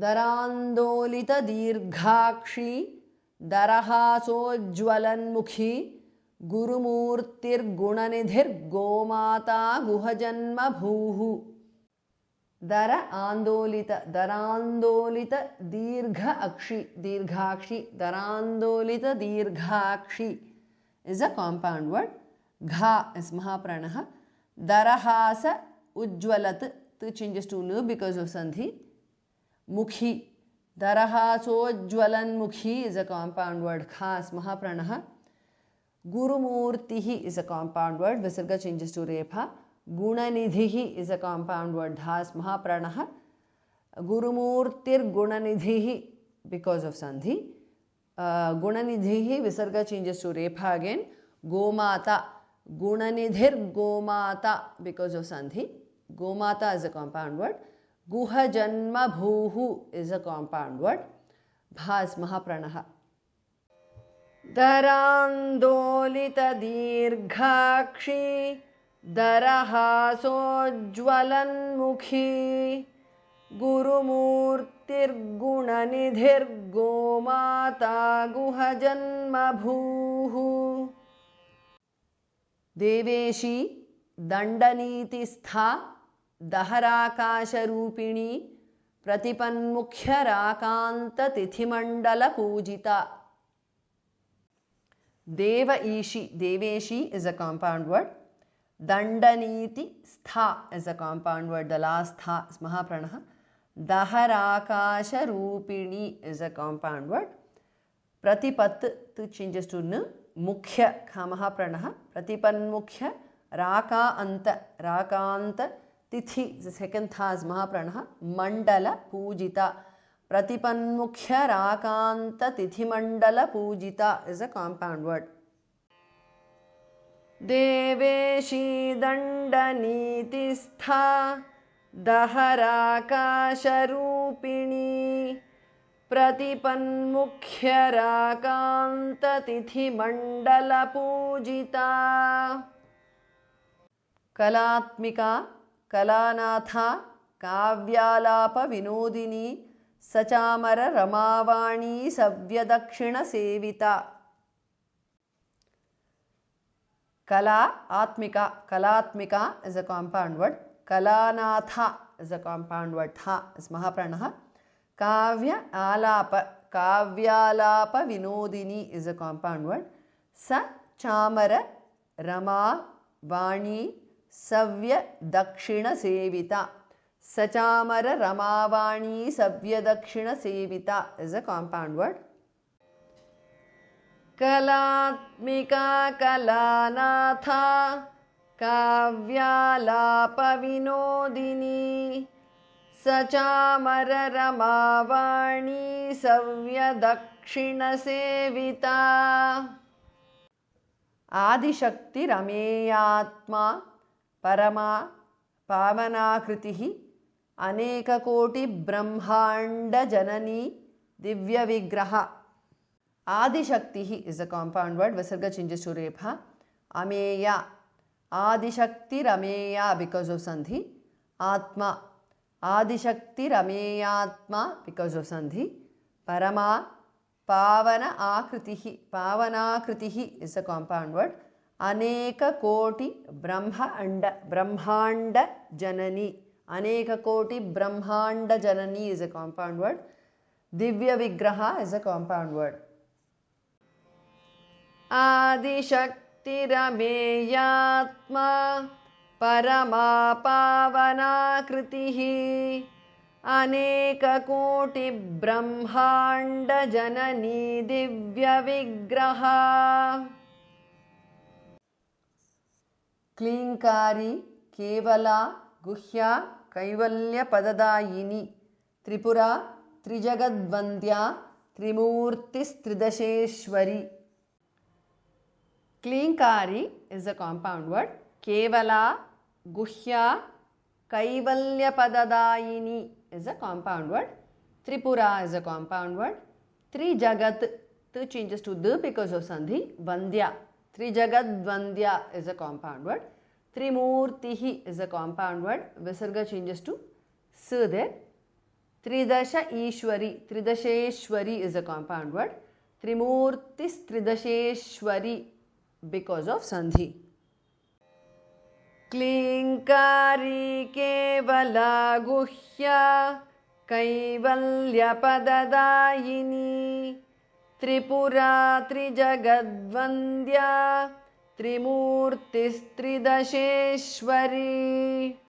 दरान्दोलित दीर्घाक्षी दरहासोज्ज्वलन्मुखी गुरुमूर्तिर्गुणनिधिर्गोमाता गुहजन्मभूः दर आंदोलित दरांदोलित दीर्घ अक्षी दीर्घाक्षी दरांदोलित दीर्घाक्षी is a compound word. Gha is mahapranah. Darahasa ujjwalat to changes to lu because of sandhi. Mukhi darahasojjwalan mukhi is a compound word. Kha is mahapranah. Gurumurtihi is a compound word. Visarga changes to repha. Gunanidhihi is a compound word. Dhas mahapranah. Gurumurtir gunanidhihi because of sandhi. Gunanidhihi visarga changes to repha again. Gomata. Gunanidhir gomata because of sandhi. Gomata is a compound word. Guha janma bhuhu is a compound word. Bhas mahapranah. Darandolita dirghakshi दरहासोज्ज्वलन्मुखी गुरुमूर्तिर्गुणनिधिर्गोमाता गुहजन्मभूः देवेशी दण्डनीतिस्था दहराकाशरूपिणी प्रतिपन्मुख्यराकान्ततिथिमण्डलपूजिता देव ईशी देवेशी is a compound word. Dandaniti stha is a compound word. The last tha is mahapranah. Daharakasha rupini is a compound word. Pratipat to changes to n. Mukhya kha mahapranah. Pratipan mukhya. Raka anta tithi. The second tha is mahapranah. Mandala pujita. Pratipan mukhya rakanta tithi mandala pujita is a compound word. देवेशी दण्डनीतिस्था दहराकाशरूपिणी प्रतिपन्मुख्यराकान्ततिथिमण्डलपूजिता कलात्मिका कलानाथा काव्यालापविनोदिनी सचामर रमावाणी सव्यदक्षिणसेविता Kala Atmika. Kalatmika is a compound word. Kalanatha is a compound word. Tha is mahapranah. Kavya alapa. Kavyalapa vinodini is a compound word. Sa chamara rama vani savya dakshina sevita. Sachamara ramavani savya dakshina sevita is a compound word. Kalatmika kalanatha kavyalapavinodini sachamara ramavani savyadakshina sevita Adishakti rameyatma parama pavanakritihi aneka koti brahmanda janani divya vigraha Adishakti is a compound word. Visarga changes to repha. Ameya. Adishakti rameya because of sandhi. Atma. Adishakti rameyatma because of sandhi. Parama. Pavana akritihi. Pavanakritihi is a compound word. Aneka koti brahmanda. Brahmanda janani. Aneka koti brahmanda janani is a compound word. Divya vigraha is a compound word. आदिशक्तिरमेयात्मा परमा पावनाकृतिः अनेककोटिब्रह्माण्डजननी दिव्यविग्रहा क्लीङ्कारी केवला गुह्या कैवल्यपददायिनी Tripura त्रिजगद्वन्द्या त्रिमूर्तिस्त्रिदशेश्वरी Klinkari is a compound word. Kevala, Guhya, Kaivalyapadadayini is a compound word. Tripura is a compound word. Trijagat, tu changes to the because of sandhi. Vandya, Trijagat Vandya is a compound word. Trimurtihi is a compound word. Visarga changes to su there. त्रिदश ईश्वरी, त्रिदशेश्वरी is a compound word. Trimurtis Tridasheshwari because of Sandhi. Klinkari Kevala Guhya Kaivalyapadadayini Tripura Trijagadvandya Trimurtis Tridasheshwari.